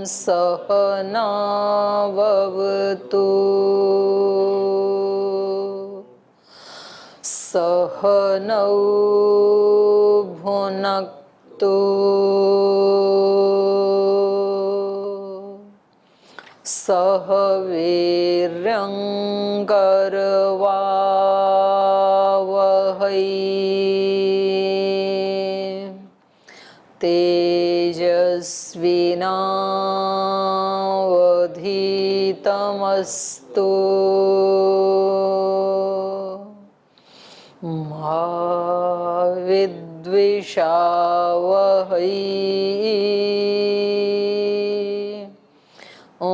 सहनाववतु सहनौ भुनक्तु सह वीर्यं करवावहै तेजस्विनावधीतमस्तु मा विद्विषावहै ॐ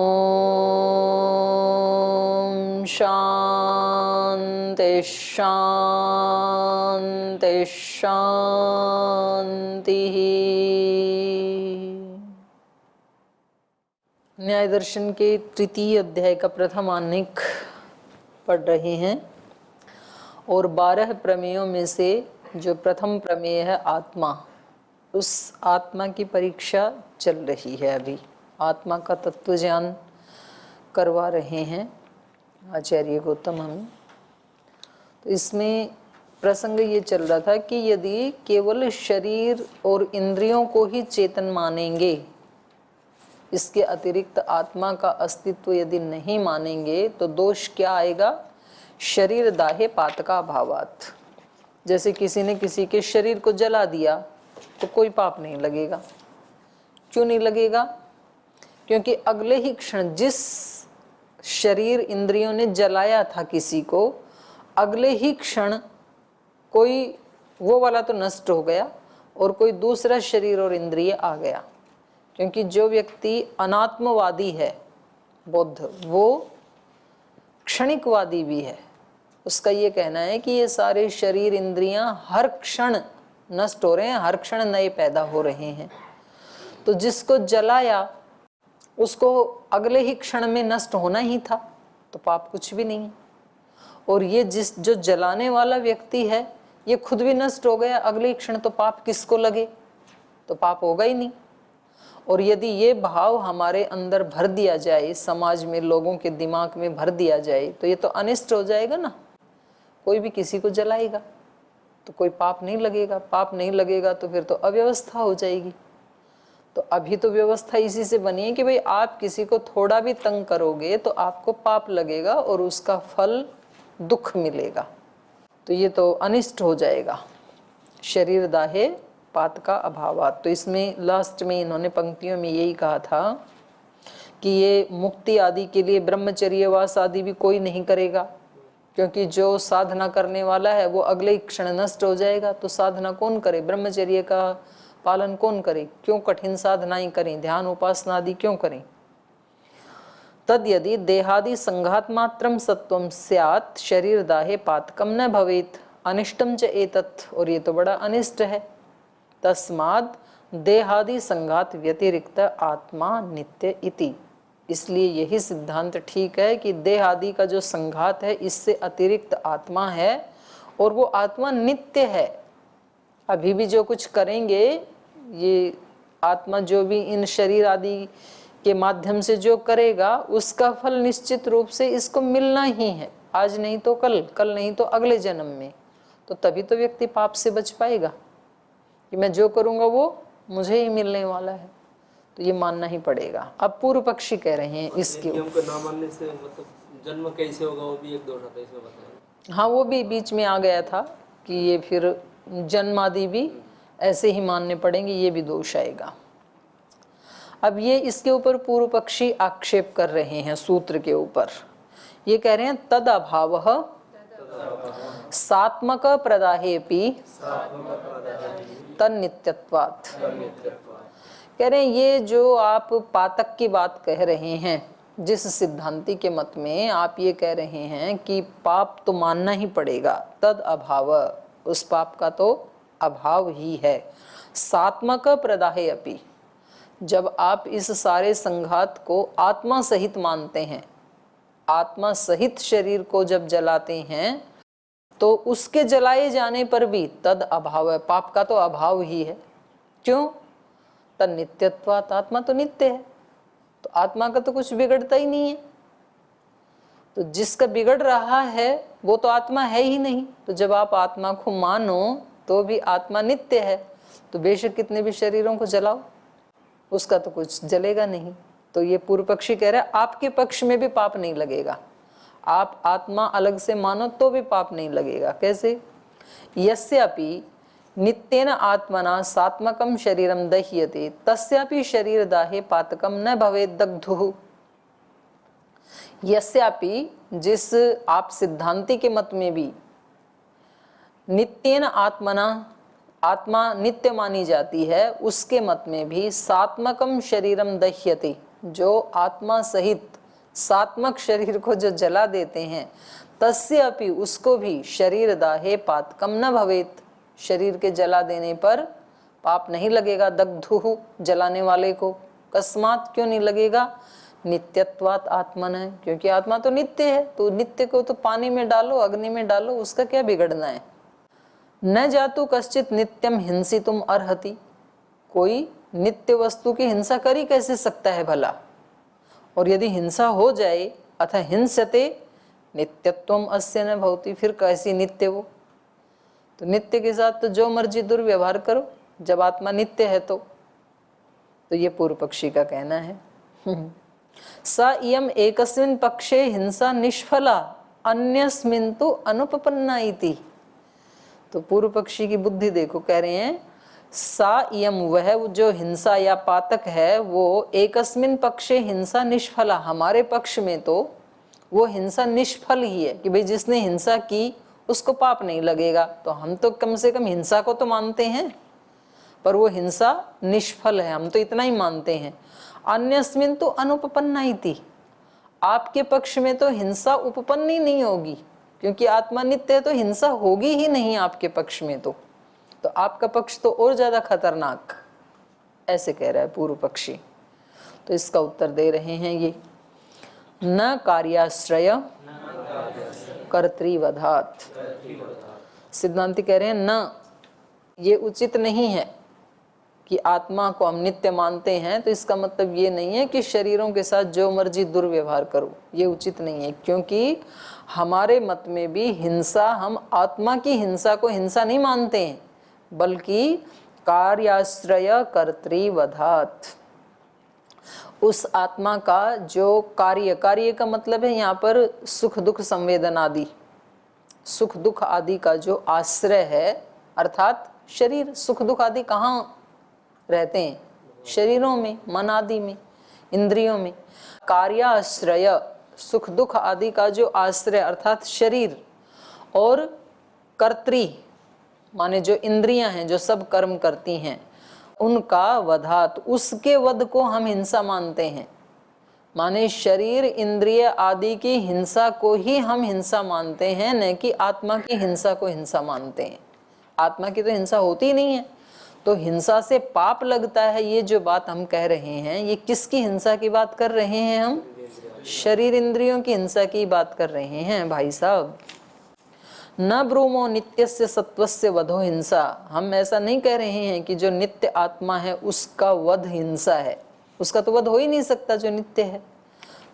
शान्ति शान्ति शान्तिः। न्याय दर्शन के तृतीय अध्याय का प्रथम आनिक पढ़ रहे हैं और 12 प्रमेयों में से जो प्रथम प्रमेय है आत्मा, उस आत्मा की परीक्षा चल रही है। अभी आत्मा का तत्व ज्ञान करवा रहे हैं आचार्य गौतम हमें। तो इसमें प्रसंग ये चल रहा था कि यदि केवल शरीर और इंद्रियों को ही चेतन मानेंगे, इसके अतिरिक्त आत्मा का अस्तित्व यदि नहीं मानेंगे, तो दोष क्या आएगा? शरीर दाहे पातका अभावात। जैसे किसी ने किसी के शरीर को जला दिया तो कोई पाप नहीं लगेगा। क्यों नहीं लगेगा? क्योंकि अगले ही क्षण जिस शरीर इंद्रियों ने जलाया था किसी को, अगले ही क्षण कोई वो वाला तो नष्ट हो गया और कोई दूसरा शरीर और इंद्रिय आ गया। क्योंकि जो व्यक्ति अनात्मवादी है बौद्ध, वो क्षणिकवादी भी है। उसका ये कहना है कि ये सारे शरीर इंद्रियां हर क्षण नष्ट हो रहे हैं, हर क्षण नए पैदा हो रहे हैं। तो जिसको जलाया उसको अगले ही क्षण में नष्ट होना ही था, तो पाप कुछ भी नहीं है। और ये जो जलाने वाला व्यक्ति है, ये खुद भी नष्ट हो गया अगले ही क्षण, तो पाप किसको लगे? तो पाप होगा ही नहीं। और यदि ये भाव हमारे अंदर भर दिया जाए, समाज में लोगों के दिमाग में भर दिया जाए, तो ये तो अनिष्ट हो जाएगा ना। कोई भी किसी को जलाएगा तो कोई पाप नहीं लगेगा। पाप नहीं लगेगा तो फिर तो अव्यवस्था हो जाएगी। तो अभी तो व्यवस्था इसी से बनी है कि भाई आप किसी को थोड़ा भी तंग करोगे तो आपको पाप लगेगा और उसका फल दुख मिलेगा। तो ये तो अनिष्ट हो जाएगा। शरीर दाहे पात का अभावात। तो इसमें लास्ट में इन्होंने पंक्तियों में यही कहा था कि ये मुक्ति आदि के लिए ब्रह्मचर्यवास आदि भी कोई नहीं करेगा, क्योंकि जो साधना करने वाला है वो अगले ही क्षण नष्ट हो जाएगा। तो साधना कौन करे? ब्रह्मचर्य का पालन कौन करे? क्यों कठिन साधनाएं करें, ध्यान उपासना आदि क्यों करें? तद यदि देहादि संघात मात्रम सत्वम स्यात् शरीर दाहे पातकम न भवेत अनिष्टम च एतत्। और ये तो बड़ा अनिष्ट है। तस्माद् देहादि संघात व्यतिरिक्त आत्मा नित्य इति। इसलिए यही सिद्धांत ठीक है कि देह आदि का जो संघात है, इससे अतिरिक्त आत्मा है और वो आत्मा नित्य है। अभी भी जो कुछ करेंगे, ये आत्मा जो भी इन शरीर आदि के माध्यम से जो करेगा, उसका फल निश्चित रूप से इसको मिलना ही है। आज नहीं तो कल, कल नहीं तो अगले जन्म में। तो तभी तो व्यक्ति पाप से बच पाएगा कि मैं जो करूँगा वो मुझे ही मिलने वाला है। तो ये मानना ही पड़ेगा। अब पूर्व पक्षी कह रहे हैं इसके नियम को ना मानने से मतलब जन्म कैसे होगा, वो भी एक दोष आता है इसमें बताया। हाँ, वो भी बीच में आ गया था कि ये फिर जन्म आदि भी ऐसे ही मानने पड़ेंगे, ये भी दोष आएगा। अब ये इसके ऊपर पूर्व पक्षी आक्षेप कर रहे हैं सूत्र के ऊपर। ये कह रहे हैं तद अभावः सात्मक प्रदाहेपि तन्नित्यत्वात्। कह रहे हैं ये जो आप पातक की बात कह रहे हैं, जिस सिद्धांति के मत में आप ये कह रहे हैं कि पाप तो मानना ही पड़ेगा, तद अभाव, उस पाप का तो अभाव ही है। सात्मक प्रदाहे अपि, जब आप इस सारे संघात को आत्मा सहित मानते हैं, आत्मा सहित शरीर को जब जलाते हैं, तो उसके जलाए जाने पर भी तद अभाव है, पाप का तो अभाव ही है। क्यों? तद नित्यत्वात्, आत्मा तो नित्य है। आत्मा का तो कुछ बिगड़ता ही नहीं है। तो जिसका बिगड़ रहा है वो तो आत्मा है ही नहीं। तो जब आप आत्मा को मानो तो भी आत्मा नित्य है, तो बेशक कितने भी शरीरों को जलाओ, उसका तो कुछ जलेगा नहीं। तो ये पूर्व पक्षी कह रहा है आपके पक्ष में भी पाप नहीं लगेगा, आप आत्मा अलग से मानो तो भी पाप नहीं लगेगा। कैसे? यस्यापि नित्येन आत्मना सात्मकम शरीरम दह्यते तस्यापि शरीर दाहे पातकम न भवेत् दग्धुः। यस्यापि, जिस आप सिद्धांति के मत में भी नित्येन आत्मना, आत्मा नित्य मानी जाती है, उसके मत में भी सात्मकम शरीरम दह्यते, जो आत्मा सहित सात्मक शरीर को जो जला देते हैं, तस्य अपि, उसको भी शरीर दाहे पातकम न भवेत्, शरीर के जला देने पर पाप नहीं लगेगा। दग्धुः, जलाने वाले को। कस्मात्, क्यों नहीं लगेगा? नित्यत्वात् आत्मन है, क्योंकि आत्मा तो नित्य है। तो नित्य को तो पानी में डालो, अग्नि में डालो, उसका क्या बिगड़ना है। न जातु कश्चित नित्यम हिंसितुम अर्हति, कोई नित्य वस्तु की हिंसा कर ही कैसे सकता है भला। और यदि हिंसा हो जाए, अथ हिंसते नित्यत्वम अस्य न भवति, फिर कैसी नित्य वो। तो नित्य के साथ तो जो मर्जी दुर्व्यवहार करो, जब आत्मा नित्य है तो ये पूर्व पक्षी का कहना है। सा इयम एकस्मिन् पक्षे हिंसा निष्फला अन्यस्मिन् तु अनुपपन्ना इति। तो पूर्व पक्षी की बुद्धि देखो, कह रहे हैं सा इयम, वह जो हिंसा या पातक है, वो एकस्मिन् पक्षे हिंसा निष्फला, हमारे पक्ष में तो वो हिंसा निष्फल ही है कि भाई जिसने हिंसा की उसको पाप नहीं लगेगा। तो हम तो कम से कम हिंसा को तो मानते हैं, पर वो हिंसा निष्फल है, हम तो इतना ही मानते हैं। अन्यस्मिन् तो अनुपपन्ना इति, आपके पक्ष में तो हिंसा उपपन्न ही नहीं होगी, क्योंकि आत्मा नित्य है, तो हिंसा होगी ही नहीं आपके पक्ष में। तो आपका पक्ष तो और ज्यादा खतरनाक, ऐसे कह रहा है पूर्व पक्षी। तो इसका उत्तर दे रहे हैं ये, न कार्याश्रय कर्तृवधात्। सिद्धांति कह रहे हैं न, ये उचित नहीं है कि आत्मा को हम नित्य मानते हैं तो इसका मतलब ये नहीं है कि शरीरों के साथ जो मर्जी दुर्व्यवहार करो, ये उचित नहीं है। क्योंकि हमारे मत में भी हिंसा, हम आत्मा की हिंसा को हिंसा नहीं मानते हैं, बल्कि कार्याश्रय कर्तृवधात्, उस आत्मा का जो कार्य, कार्य का मतलब है यहाँ पर सुख दुख संवेदन आदि, सुख दुख आदि का जो आश्रय है, अर्थात शरीर। सुख दुख आदि कहाँ रहते हैं? शरीरों में, मन आदि में, इंद्रियों में। कार्याश्रय, सुख दुख आदि का जो आश्रय अर्थात शरीर, और कर्त्री माने जो इंद्रियां हैं, जो सब कर्म करती हैं, उनका वधात, उसके वध को हम हिंसा मानते हैं। माने शरीर इंद्रिय आदि की हिंसा को ही हम हिंसा मानते हैं, न कि आत्मा की हिंसा को हिंसा मानते हैं। आत्मा की तो हिंसा होती नहीं है, तो हिंसा से पाप लगता है, ये जो बात हम कह रहे हैं, ये किसकी हिंसा की बात कर रहे हैं हम? शरीर इंद्रियों की हिंसा की बात कर रहे हैं भाई साहब। न ब्रूमो नित्यस्य सत्वस्य वधो हिंसा, हम ऐसा नहीं कह रहे हैं कि जो नित्य आत्मा है उसका वध हिंसा है, उसका तो वध हो ही नहीं सकता जो नित्य है।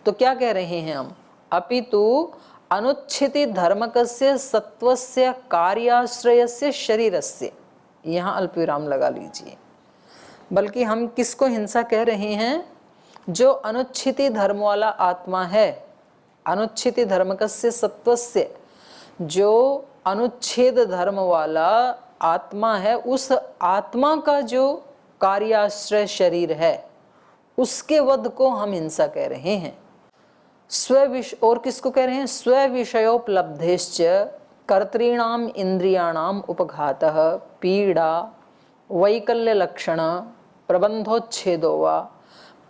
तो क्या कह रहे हैं हम? अपितु अनुच्छिति धर्मकस्य सत्वस्य कार्याश्रयस्य शरीरस्य, यहाँ अल्पविराम लगा लीजिए। बल्कि हम किसको हिंसा कह रहे हैं? जो अनुच्छिति धर्म वाला आत्मा है, अनुच्छिति धर्मकस्य सत्वस्य, जो अनुच्छेद धर्म वाला आत्मा है, उस आत्मा का जो कार्याश्रय शरीर है, उसके वध को हम हिंसा कह रहे हैं। और किसको कह रहे हैं? स्व विषयोपलब्धेश्च कर्तॄणाम इंद्रियाणाम उपघातः पीड़ा वैकल्य लक्षण प्रबंधोच्छेदो वा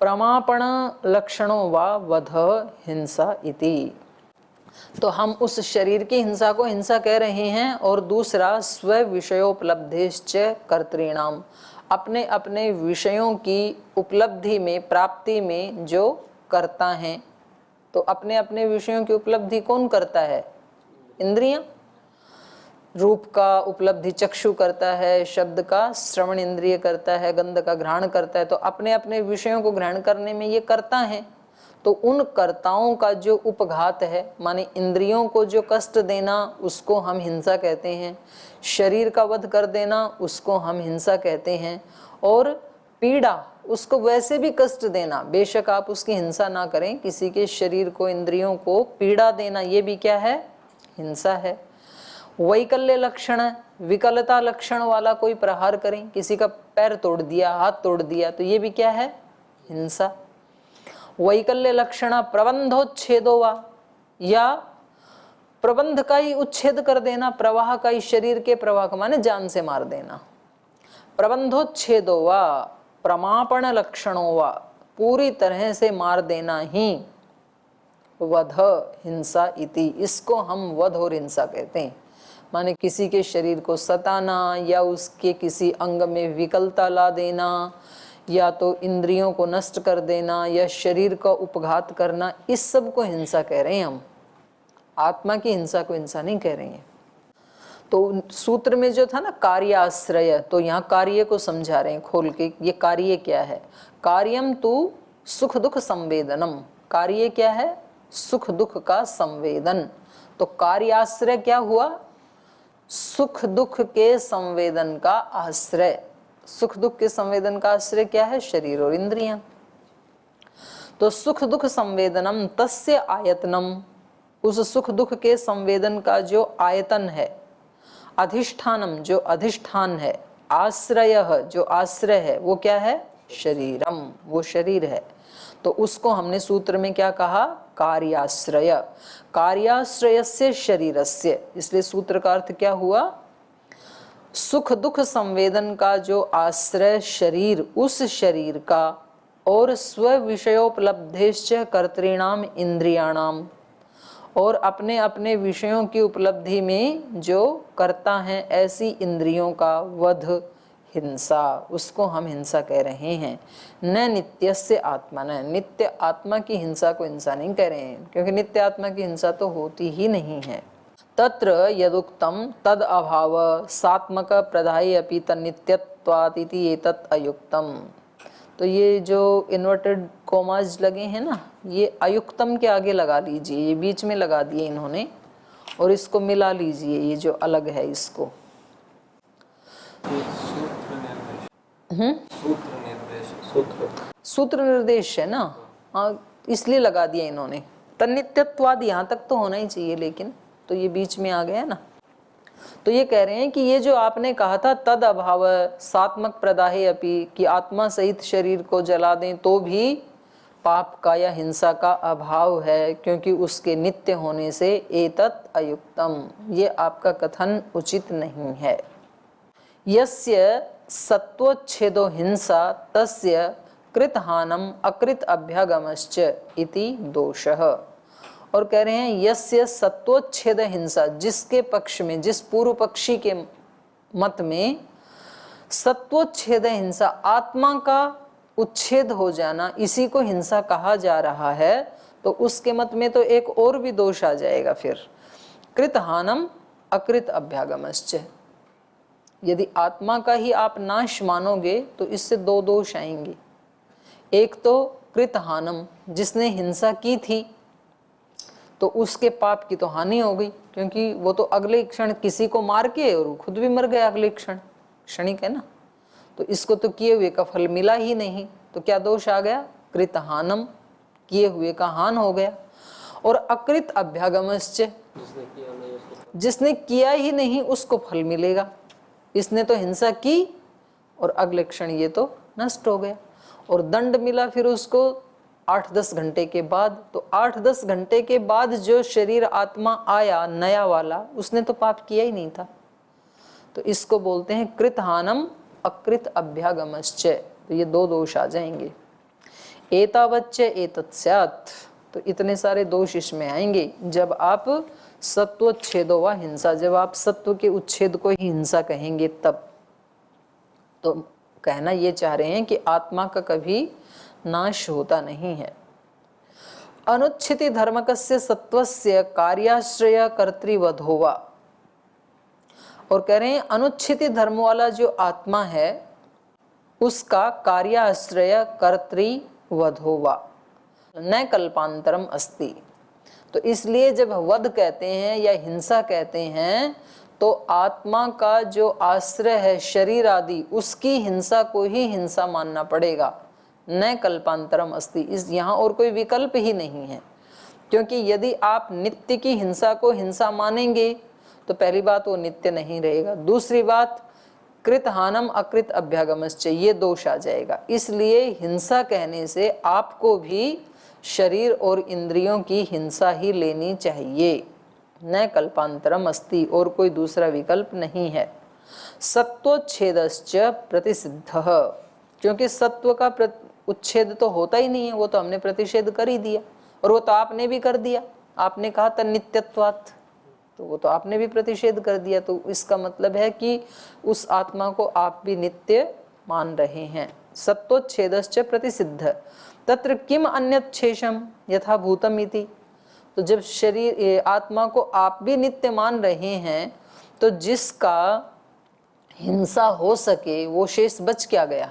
प्रमापण लक्षणों वा वध हिंसा इति। तो हम उस शरीर की हिंसा को हिंसा कह रहे हैं। और दूसरा स्व विषयोपलब्धेश्च कर्तॄणाम, अपने अपने विषयों की उपलब्धि में, प्राप्ति में जो करता हैं। तो अपने अपने विषयों की उपलब्धि कौन करता है? इंद्रियां। रूप का उपलब्धि चक्षु करता है, शब्द का श्रवण इंद्रिय करता है, गंध का ग्रहण करता है, तो अपने अपने विषयों को ग्रहण करने में ये करता है। तो उन कर्ताओं का जो उपघात है, माने इंद्रियों को जो कष्ट देना, उसको हम हिंसा कहते हैं। शरीर का वध कर देना, उसको हम हिंसा कहते हैं। और पीड़ा, उसको वैसे भी कष्ट देना, बेशक आप उसकी हिंसा ना करें, किसी के शरीर को, इंद्रियों को पीड़ा देना, ये भी क्या है? हिंसा है। वैकल्य लक्षण, विकलता लक्षण वाला कोई प्रहार करें, किसी का पैर तोड़ दिया, हाथ तोड़ दिया, तो ये भी क्या है? हिंसा। वैकल्य लक्षण प्रबंधोच्छेदो वा, या प्रबंध का ही उच्छेद कर देना, प्रवाह का ही, शरीर के प्रवाह का माने जान से मार देना। प्रबंधोच्छेदो वा प्रमापण लक्षणों वा, पूरी तरह से मार देना ही वध हिंसा इति, इसको हम वध और हिंसा कहते हैं। माने किसी के शरीर को सताना, या उसके किसी अंग में विकलता ला देना, या तो इंद्रियों को नष्ट कर देना, या शरीर का उपघात करना, इस सब को हिंसा कह रहे हैं हम। आत्मा की हिंसा को हिंसा नहीं कह रहे हैं। तो सूत्र में जो था ना कार्याश्रय, तो यहाँ कार्य को समझा रहे हैं खोल के, ये कार्य क्या है? कार्यम तु सुख दुख संवेदनम, कार्य क्या है? सुख दुख का संवेदन। तो कार्याश्रय क्या हुआ? सुख दुख के संवेदन का आश्रय। सुख दुख के संवेदन का आश्रय क्या है? शरीर और इंद्रियां। तो सुख दुख संवेदनम तस्य आयतनम, उस सुख दुख के संवेदन का जो आयतन है, अधिष्ठानम जो अधिष्ठान है, आश्रय जो आश्रय है, वो क्या है? शरीरम, वो शरीर है। तो उसको हमने सूत्र में क्या कहा? कार्याश्रय। कार्याश्रयस्य शरीरस्य, इसलिए सूत्र का अर्थ क्या हुआ? सुख दुख संवेदन का जो आश्रय शरीर, उस शरीर का, और स्व विषयोपलब्धेश्च कर्तॄणाम इंद्रियाणाम, और अपने अपने विषयों की उपलब्धि में जो करता है ऐसी इंद्रियों का वध हिंसा, उसको हम हिंसा कह रहे हैं। न नित्यस्य आत्मा, न नित्य आत्मा की हिंसा को हिंसा नहीं कह रहे हैं, क्योंकि नित्य आत्मा की हिंसा तो होती ही नहीं है। तत्र यदुक्तम तद अभाव सात्मक प्रदाय अपि तन्नित्यत्वात् इति एतत् अयुक्तम। तो ये जो इन्वर्टेड कोमाज लगे हैं ना, ये अयुक्तम के आगे लगा लीजिए, ये बीच में लगा दिए इन्होंने, और इसको मिला लीजिए, ये जो अलग है इसको। सूत्र निर्देश है ना, हाँ, इसलिए लगा दिया इन्होंने। तन्नित्यत्वाद यहाँ तक तो होना ही चाहिए, लेकिन तो ये बीच में आ गया ना। तो ये कह रहे हैं कि ये जो आपने कहा था तद अभाव सात्मक प्रदाहे अपि, कि आत्मा सहित शरीर को जला दें तो भी पाप का या हिंसा का अभाव है, क्योंकि उसके नित्य होने से एतत् अयुक्तम, ये आपका कथन उचित नहीं है। यस्य सत्वच्छेदो हिंसा तस्य कृतहानम अकृत अभ्यागमश्च इति दोषः। और कह रहे हैं यस्य सत्वच्छेद हिंसा, जिसके पक्ष में, जिस पूर्व पक्षी के मत में सत्वच्छेद हिंसा, आत्मा का उच्छेद हो जाना, इसी को हिंसा कहा जा रहा है, तो उसके मत में तो एक और भी दोष आ जाएगा फिर, कृतहानम अकृत अभ्यागमश्च। यदि आत्मा का ही आप नाश मानोगे तो इससे दो दोष आएंगे। एक तो कृतहानम, जिसने हिंसा की थी तो उसके पाप की तो हानि हो गई, क्योंकि वो तो अगले क्षण किसी को मार के और खुद भी मर गया अगले क्षण, क्षणिक है ना। तो इसको तो किए हुए का फल मिला ही नहीं, तो क्या दोष आ गया? कृतहानम, किए हुए का हान हो गया। और अकृत अभ्यागमश्च, जिसने किया ही नहीं उसको फल मिलेगा। इसने तो हिंसा की और अगले क्षण ये तो नष्ट हो गया, और दंड मिला फिर उसको 8-10 घंटे के बाद। तो 8-10 घंटे के बाद जो शरीर आत्मा आया नया वाला, उसने तो पाप किया ही नहीं था। तो इसको बोलते हैं कृतहानम अकृत अभ्यागमश्च। तो ये दो दोष आ जाएंगे। एतावच्च एतत् स्यात्, तो इतने सारे दोष इसमें आएंगे जब आप सत्वच्छेदो वा हिंसा, जब आप सत्व के उच्छेद को ही हिंसा कहेंगे तब। तो कहना ये चाह रहे हैं कि आत्मा का कभी नाश होता नहीं है। अनुच्छिति धर्मकस्य सत्वस्य कार्याश्रय कर्तृवधो वा, और कह रहे हैं अनुच्छित धर्म वाला जो आत्मा है उसका कार्याश्रय कर्तृवधोवा न कल्पांतरम अस्ति। तो इसलिए जब वध कहते हैं या हिंसा कहते हैं तो आत्मा का जो आश्रय है शरीर आदि उसकी हिंसा को ही हिंसा मानना पड़ेगा, न कल्पांतरम अस्ति। इस यहाँ और कोई विकल्प ही नहीं है, क्योंकि यदि आप नित्य की हिंसा को हिंसा मानेंगे तो पहली बात वो नित्य नहीं रहेगा, दूसरी बात कृत हानम अकृत अभ्यागमश्च, ये दोष आ जाएगा। इसलिए हिंसा कहने से आपको भी शरीर और इंद्रियों की हिंसा ही लेनी चाहिए, न कल्पांतरम अस्ति, और कोई दूसरा विकल्प नहीं है। सत्वोच्छेदश्च प्रतिसिद्धः, क्योंकि सत्व का उच्छेद तो होता ही नहीं है, वो तो हमने प्रतिषेध कर ही दिया, और वो तो आपने भी कर दिया। आपने कहा था नित्यत्वात्, तो वो तो आपने भी प्रतिषेध कर दिया। तो इसका मतलब है कि उस आत्मा को आप भी नित्य मान रहे हैं। सत्वोच्छेदश्च प्रतिसिद्ध तत्र किम अन्यत् शेषम यथा भूतम इति। तो जब शरीर आत्मा को आप भी नित्य मान रहे हैं तो जिसका हिंसा हो सके वो शेष बच क्या गया?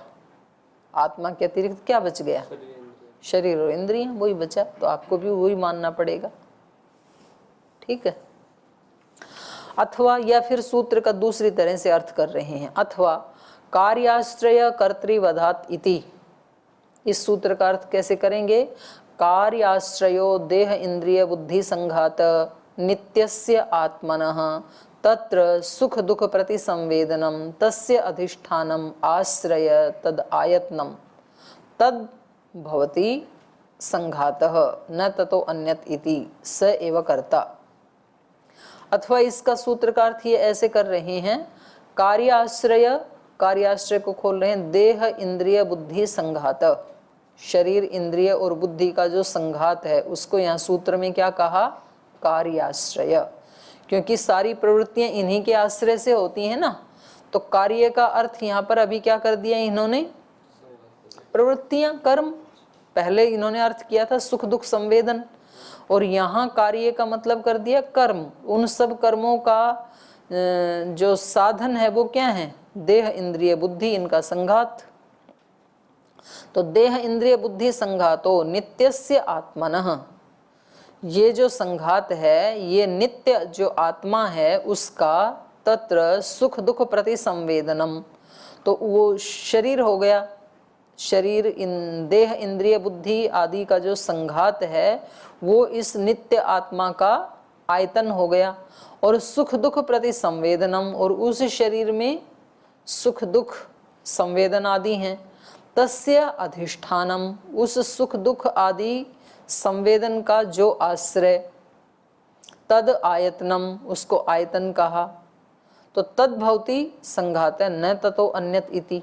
आत्मा के अतिरिक्त क्या बच गया? शरीर और इंद्रियां, वही बचा। तो आपको भी वही मानना पड़ेगा, ठीक है। अथवा या फिर सूत्र का दूसरी तरह से अर्थ कर रहे हैं, अथवा कार्याश्रय कर्तृवधात इति। इस सूत्र का अर्थ कैसे करेंगे? कार्याश्रयो देह इंद्रिय बुद्धि संघात नित्यस्य आत्मनः तत्र सुख दुख प्रति संवेदनम तस्य अधिष्ठानम आश्रय तद आयतनम तद भवति संघातः न ततो अन्यत इति स एव कर्ता। अथवा इसका सूत्र का अर्थ ये ऐसे कर रहे हैं, कार्याश्रय, कार्याश्रय को खोल रहे हैं, देह इंद्रिय बुद्धि संघात, शरीर इंद्रिय और बुद्धि का जो संघात है उसको यहाँ सूत्र में क्या कहा? कार्याश्रय, क्योंकि सारी प्रवृत्तियां इन्हीं के आश्रय से होती हैं ना। तो कार्य का अर्थ यहाँ पर अभी क्या कर दिया इन्होंने? प्रवृत्तियां, कर्म। पहले इन्होंने अर्थ किया था सुख दुख संवेदन, और यहाँ कार्य का मतलब कर दिया कर्म। उन सब कर्मों का जो साधन है वो क्या है? देह इंद्रिय बुद्धि, इनका संघात। तो देह इंद्रिय बुद्धि संघातो नित्यस्य आत्मनः, ये जो संघात है ये नित्य जो आत्मा है उसका तत्र सुख दुख प्रति संवेदनम, तो वो शरीर हो गया। शरीर देह इंद्रिय बुद्धि आदि का जो संघात है वो इस नित्य आत्मा का आयतन हो गया। और सुख दुख प्रति संवेदनम, और उस शरीर में सुख दुख संवेदन आदि हैं। तस्य अधिष्ठानम, उस सुख दुख आदि संवेदन का जो आश्रय, तद आयतनम, उसको आयतन कहा। तो तद भवति संघात, न ततो अन्यत इति।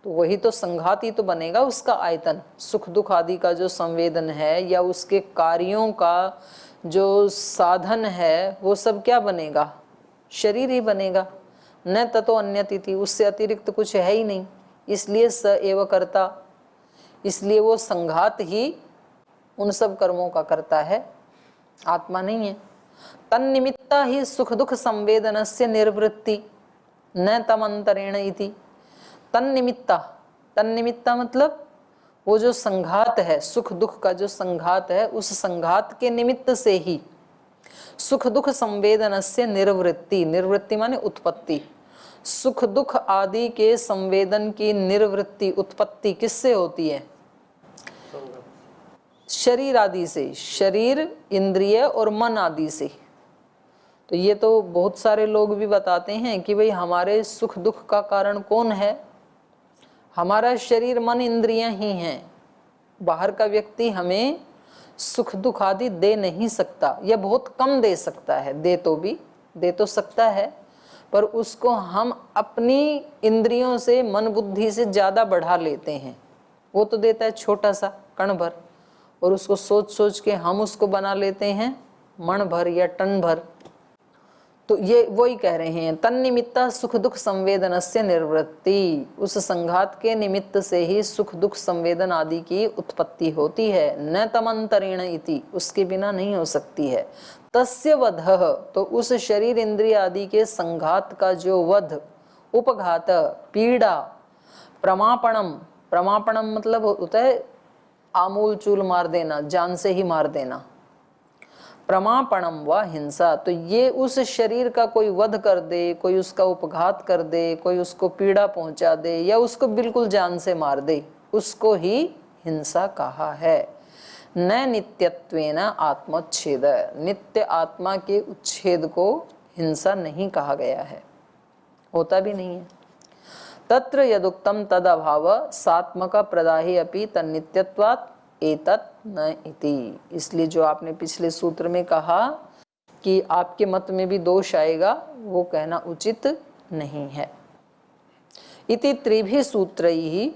तो वही तो संघात ही तो बनेगा उसका आयतन। सुख दुख आदि का जो संवेदन है या उसके कार्यों का जो साधन है वो सब क्या बनेगा? शरीर ही बनेगा। न ततो अन्यत इति, उससे अतिरिक्त कुछ है ही नहीं। इसलिए स एव कर्ता, इसलिए वो संघात ही उन सब कर्मों का करता है, आत्मा नहीं है। तन्निमित्ता ही सुख दुख संवेदनस्य निर्वृत्ति न तमंतरेण इति। तन्निमित्ता, तन्निमित्ता मतलब वो जो संघात है, सुख दुख का जो संघात है, उस संघात के निमित्त से ही सुख दुख संवेदनस्य निर्वृत्ति, निर्वृत्ति माने उत्पत्ति, सुख दुख आदि के संवेदन की निर्वृत्ति, उत्पत्ति किससे होती है? शरीर आदि से, शरीर इंद्रिय और मन आदि से। तो ये तो बहुत सारे लोग भी बताते हैं कि भाई हमारे सुख दुख का कारण कौन है? हमारा शरीर मन इंद्रियां ही हैं। बाहर का व्यक्ति हमें सुख दुख आदि दे नहीं सकता, या बहुत कम दे सकता है। दे तो सकता है, पर उसको हम अपनी इंद्रियों से, मन बुद्धि से ज्यादा बढ़ा लेते हैं। वो तो देता है छोटा सा कण भर, और उसको सोच सोच के हम उसको बना लेते हैं मण भर या टन भर। तो ये वही कह रहे हैं, तन्निमित्ता सुख दुख संवेदनस्य निर्वृत्ति, उस संघात के निमित्त से ही सुख दुख संवेदन आदि की उत्पत्ति होती है। न तमंतरेण इति, उसके बिना नहीं हो सकती है। तस्य वधः, तो उस शरीर इंद्रिय आदि के संघात का जो वध, उपघात, पीड़ा, प्रमापणम, प्रमापणम मतलब होता है आमूल चूल मार देना, जान से ही मार देना, प्रमापणम व हिंसा, तो ये उस शरीर का कोई वध कर दे, कोई उसका उपघात कर दे, कोई उसको पीड़ा पहुंचा दे या उसको बिल्कुल जान से मार दे, उसको ही हिंसा कहा है। न नित्यत्वेन आत्मोच्छेद, नित्य आत्मा के उच्छेद को हिंसा नहीं कहा गया है, होता भी नहीं है। तत्र यदुक्तम तद अभाव सात्मक प्रदाहि अपि तन्नित्यत्वात् एतत् न इति, इसलिए जो आपने पिछले सूत्र में कहा कि आपके मत में भी दोष आएगा, वो कहना उचित नहीं है। इति त्रिभिः सूत्रैः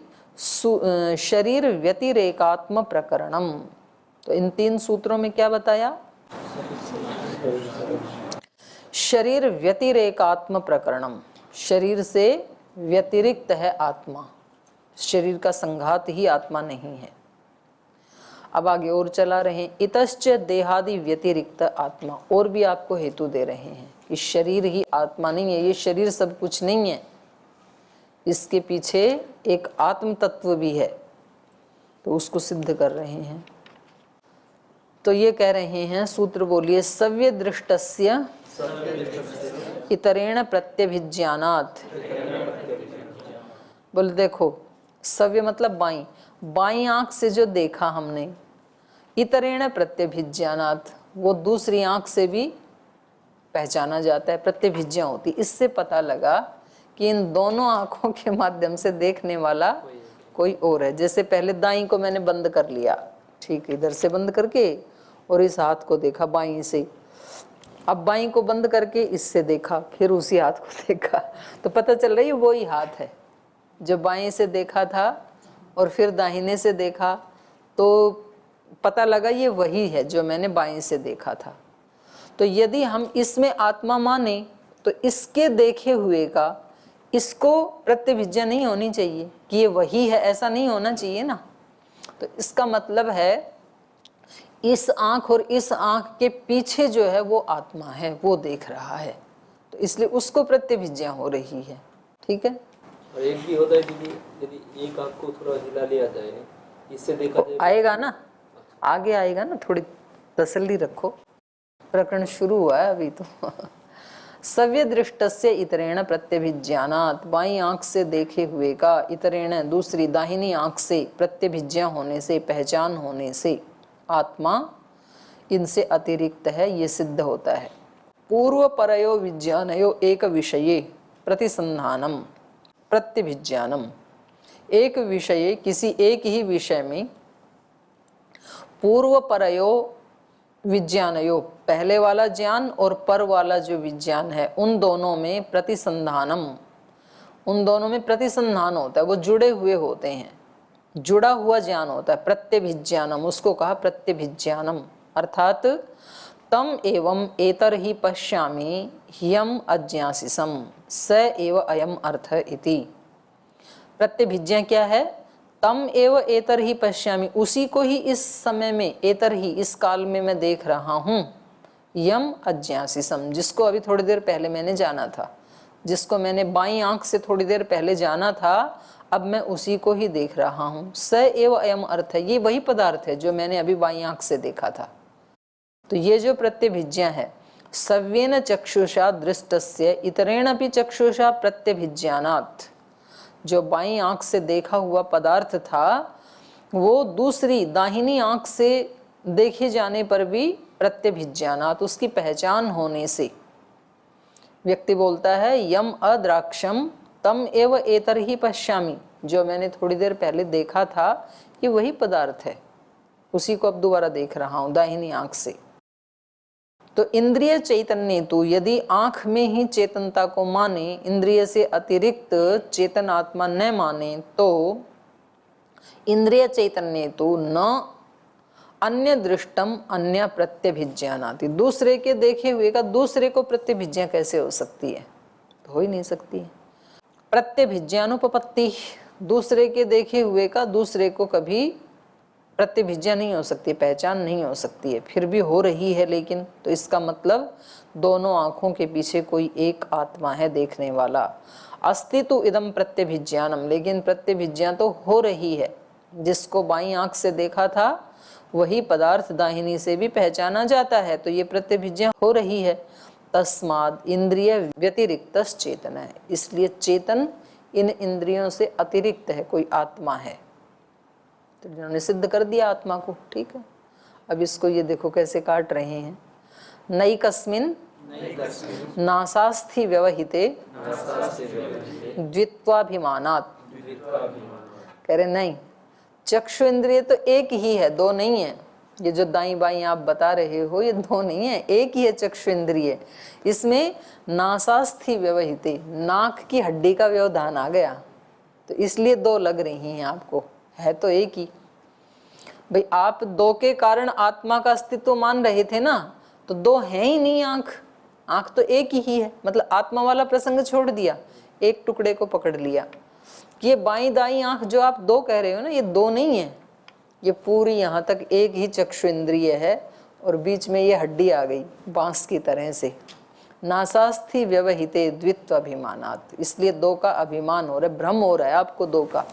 शरीर व्यतिरेकात्म प्रकरणम, तो इन 3 सूत्रों में क्या बताया? शरीर व्यतिरेकात्म प्रकरणम, शरीर से व्यतिरिक्त है आत्मा, शरीर का संघात ही आत्मा नहीं है। अब आगे और चला रहे हैं, इतश्च देहादि व्यतिरिक्त आत्मा, और भी आपको हेतु दे रहे हैं कि शरीर ही आत्मा नहीं है, ये शरीर सब कुछ नहीं है, इसके पीछे एक आत्म तत्व भी है, तो उसको सिद्ध कर रहे हैं। तो ये कह रहे हैं, सूत्र बोलिए, सव्य दृष्टस्य इतरेण प्रत्यभिज्ञानात्, बोले देखो सव्य मतलब बाई, बाई आंख से जो देखा हमने, इतरेण प्रत्यभिज्ञानात्, वो दूसरी आंख से भी पहचाना जाता है, प्रत्यभिज्ञा होती, इससे पता लगा कि इन दोनों आंखों के माध्यम से देखने वाला कोई और है। जैसे पहले दाई को मैंने बंद कर लिया, ठीक, इधर से बंद करके, और इस हाथ को देखा बाई से, अब बाई को बंद करके इससे देखा, फिर उसी हाथ को देखा, तो पता चल रही है वही हाथ है जो बाएं से देखा था, और फिर दाहिने से देखा तो पता लगा ये वही है जो मैंने बाएं से देखा था। तो यदि हम इसमें आत्मा माने तो इसके देखे हुए का इसको प्रत्यभिज्ञा नहीं होनी चाहिए कि ये वही है, ऐसा नहीं होना चाहिए ना। तो इसका मतलब है इस आंख और इस आंख के पीछे जो है वो आत्मा है, वो देख रहा है, तो इसलिए उसको प्रत्यभिज्ञा हो रही है। ठीक है। और एक भी होता है दीदी, यदि एक आंख को थोड़ा हिला लिया जाए, इससे देखा जाए, आएगा ना, आगे आएगा ना, थोड़ी तसल्ली रखो, प्रकरण शुरू हुआ है अभी तो। सव्य दृष्टस्य इतरेण प्रत्यभिज्ञानात्, बाई आंख से देखे हुए का, इतरेण दूसरी दाहिनी आंख से, प्रत्यभिज्ञा होने से, पहचान होने से आत्मा इनसे अतिरिक्त है, ये सिद्ध होता है। पूर्व परयो विज्ञानयो एक विषये प्रतिसंधानम प्रत्यभिज्ञानम, एक विषय, किसी एक ही विषय में पूर्व परयो विज्ञानयो, पहले वाला ज्ञान और पर वाला जो विज्ञान है, उन दोनों में प्रतिसंधानम, उन दोनों में प्रतिसंधान होता है, वो जुड़े हुए होते हैं, जुड़ा हुआ ज्ञान होता है। प्रत्यभिज्ञानम, उसको कहा प्रत्यभिज्ञानम, अर्थात तम एवं एतर ही पश्यामि ह्यम अज्ञासिसम स एव अयम अर्थ इति। प्रत्यभिज्ञा क्या है? तम एव एतर ही पश्यामि, उसी को ही इस समय में, एतर ही इस काल में मैं देख रहा हूँ, यम अज्ञासिसम, जिसको अभी थोड़ी देर पहले मैंने जाना था, जिसको मैंने बाईं आंख से थोड़ी देर पहले जाना था, अब मैं उसी को ही देख रहा हूँ। स एव अयम अर्थ है, ये वही पदार्थ है जो मैंने अभी बाईं आंख से देखा था। तो ये जो प्रत्यभिज्ञा है, सव्येन चक्षुषा दृष्टस्य इतरेण अपि चक्षुषा प्रत्यभिज्ञानात्, जो बाईं आंख से देखा हुआ पदार्थ था, वो दूसरी दाहिनी आंख से देखे जाने पर भी प्रत्यभिज्ञानात्, उसकी पहचान होने से। व्यक्ति बोलता है यम अद्राक्षम तम एव एतर ही पश्यामि, जो मैंने थोड़ी देर पहले देखा था ये वही पदार्थ है, उसी को अब दोबारा देख रहा हूं दाहिनी आंख से। तो इंद्रिय चैतन्य तो, यदि आंख में ही चेतनता को माने, इंद्रिय से अतिरिक्त चेतन आत्मा न माने, तो इंद्रिय चैतन्य तो न अन्य दृष्टम अन्य प्रत्यभिज्ञानाति, दूसरे के देखे हुए का दूसरे को प्रत्यभिज्ञा कैसे हो सकती है? तो हो ही नहीं सकती है। प्रत्यभिज्ञानुपपत्ति, दूसरे के देखे हुए का दूसरे को कभी प्रत्यभिज्ञा नहीं हो सकती, पहचान नहीं हो सकती है। फिर भी हो रही है लेकिन, तो इसका मतलब दोनों आंखों के पीछे कोई एक आत्मा है देखने वाला। अस्ति तु इदम प्रत्यभिज्ञानम, लेकिन प्रत्यभिज्ञा तो हो रही है। जिसको बाईं आंख से देखा था वही पदार्थ दाहिनी से भी पहचाना जाता है, तो ये प्रत्यभिज्ञा हो रही है। तस्माद इंद्रिय व्यतिरिक्त चेतन है, इसलिए चेतन इन इंद्रियों से अतिरिक्त है, कोई आत्मा है। तो जिन्होंने सिद्ध कर दिया आत्मा को, ठीक है। अब इसको ये देखो कैसे काट रहे हैं। नैकस्मिन् नासास्थि व्यवहिते द्वित्वाभिमानात्, कह रहे नहीं, चक्षु इंद्रिय तो एक ही है, दो नहीं है। ये जो दाईं बाईं आप बता रहे हो ये दो नहीं है, एक ही है चक्षु इंद्रिय। इसमें नासास्थि व्यवहिते, नाक की हड्डी का व्यवधान आ गया, तो इसलिए दो लग रही हैं आपको, है तो एक ही। भाई आप दो के कारण आत्मा का अस्तित्व मान रहे थे ना, तो दो है ही नहीं आंख, आंख तो एक ही है। मतलब आत्मा वाला प्रसंग छोड़ दिया, एक टुकड़े को पकड़ लिया। ये बाईं दाईं आंख जो आप दो कह रहे हो ना, ये दो नहीं है, ये पूरी यहाँ तक एक ही चक्षु इंद्रिय है, और बीच में ये हड्डी आ गई बांस की तरह से। नासास्थि व्यवहिते द्वित्व अभिमानात्, इसलिए दो का अभिमान हो रहा है, भ्रम हो रहा है आपको दो का।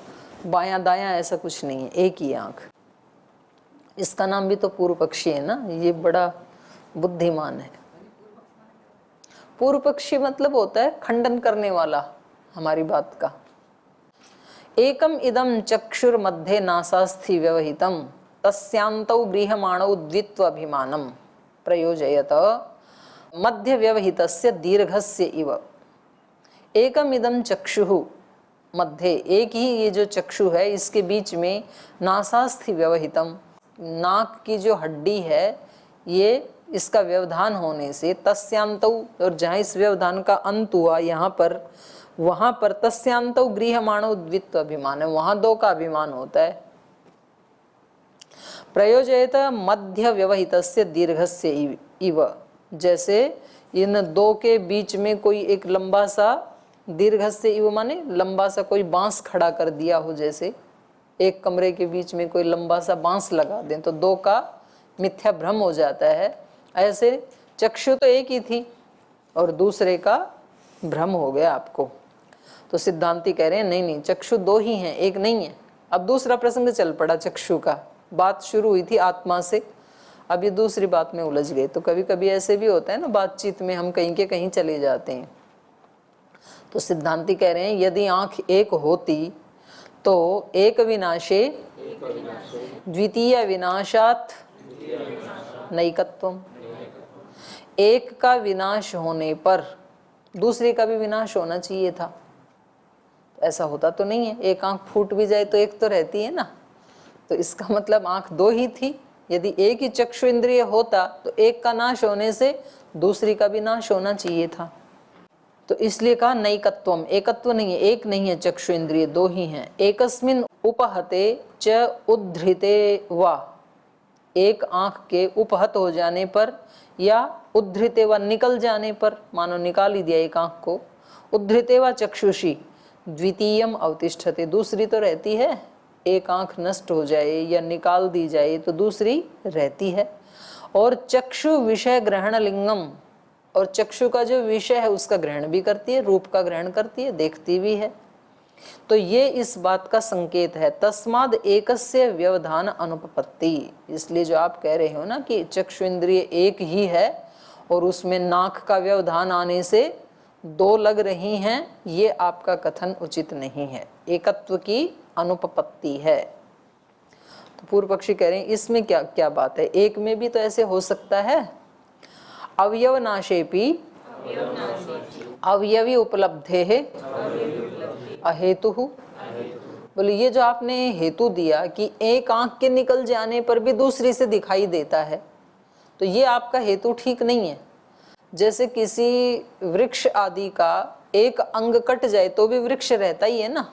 बायां दायां ऐसा कुछ नहीं है, एक ही आंख। इसका नाम भी तो पूर्व पक्षी है ना, ये बड़ा बुद्धिमान है। पूर्व पक्षी मतलब होता है खंडन करने वाला हमारी बात का। एकम इदम चक्षुर मध्ये नासास्थि व्यवहितम तस्यांतौ गृह्यमाणौ द्वित्व अभिमानम प्रयोजयत मध्य व्यवहितस्य दीर्घस्य इव। एकम इदम चक्षुः मध्य, एक ही ये जो चक्षु है इसके बीच में नासास्थि व्यवहितम, नाक की जो हड्डी है ये इसका व्यवधान होने से, तस्यांतौ, और जहाँ इस व्यवधान का अंत हुआ यहाँ पर, वहां पर तस्यांतौ गृह्यमाणो द्वित्व अभिमान है, वहां दो का अभिमान होता है। प्रयोजयत मध्य व्यवहितस्य दीर्घस्य इव, जैसे इन दो के बीच में कोई एक लंबा सा, दीर्घस्य इव माने लंबा सा कोई बांस खड़ा कर दिया हो, जैसे एक कमरे के बीच में कोई लंबा सा बांस लगा दें तो दो का मिथ्या भ्रम हो जाता है। ऐसे चक्षु तो एक ही थी और दूसरे का भ्रम हो गया आपको। तो सिद्धांती कह रहे हैं नहीं नहीं, चक्षु दो ही हैं, एक नहीं है। अब दूसरा प्रसंग चल पड़ा चक्षु का, बात शुरू हुई थी आत्मा से, अब ये दूसरी बात में उलझ गए। तो कभी कभी ऐसे भी होता है ना, बातचीत में हम कहीं के कहीं चले जाते हैं। तो सिद्धांती कह रहे हैं यदि आंख एक होती तो एक विनाशे द्वितीय विनाशात नैकत्वम, एक का विनाश होने पर दूसरे का भी विनाश होना चाहिए था। ऐसा होता तो नहीं है, एक आंख फूट भी जाए तो एक तो रहती है ना। तो इसका मतलब आंख दो ही थी। यदि एक ही चक्षु इंद्रिय होता तो एक का नाश होने से दूसरी का भी नाश होना चाहिए था। तो इसलिए कहा नैकत्वम, एकत्व नहीं है, एक नहीं है चक्षु इंद्रिय, दो ही हैं। एकस्मिन उपहते च उद्धृते वा, एक आंख के उपहत हो जाने पर या उद्धृते व निकल जाने पर, मानो निकाल ही दिया एक आंख को, उद्धृते व चक्षुषी द्वितीयम अवतिष्ठते, दूसरी तो रहती है। एक आंख नष्ट हो जाए या निकाल दी जाए तो दूसरी रहती है। और चक्षु विषय ग्रहण लिंगम, और चक्षु का जो विषय है उसका ग्रहण भी करती है, रूप का ग्रहण करती है, देखती भी है। तो ये इस बात का संकेत है। तस्माद एकस्य व्यवधान अनुपपत्ति, इसलिए जो आप कह रहे हो ना कि चक्षु इंद्रिय एक ही है और उसमें नाक का व्यवधान आने से दो लग रही हैं, ये आपका कथन उचित नहीं है, एकत्व की अनुपपत्ति है। तो पूर्व पक्षी कह रहे हैं इसमें क्या क्या बात है, एक में भी तो ऐसे हो सकता है। अवयव नाशेपि अवयवी उपलब्धे है अहेतु। बोले ये जो आपने हेतु दिया कि एक आंख के निकल जाने पर भी दूसरी से दिखाई देता है, तो ये आपका हेतु ठीक नहीं है। जैसे किसी वृक्ष आदि का एक अंग कट जाए तो भी वृक्ष रहता ही है ना,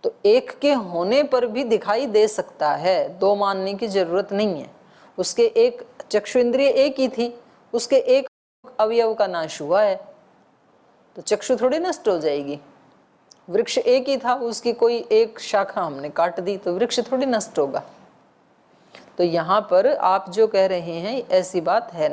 तो एक के होने पर भी दिखाई दे सकता है, दो मानने की जरूरत नहीं है। उसके एक चक्षु इंद्रिय एक ही थी, उसके एक अवयव का नाश हुआ है तो चक्षु थोड़ी नष्ट हो जाएगी। वृक्ष एक ही था, उसकी कोई एक शाखा हमने काट दी तो वृक्ष थोड़ी नष्ट होगा। तो यहाँ पर आप जो कह रहे हैं ऐसी बात है।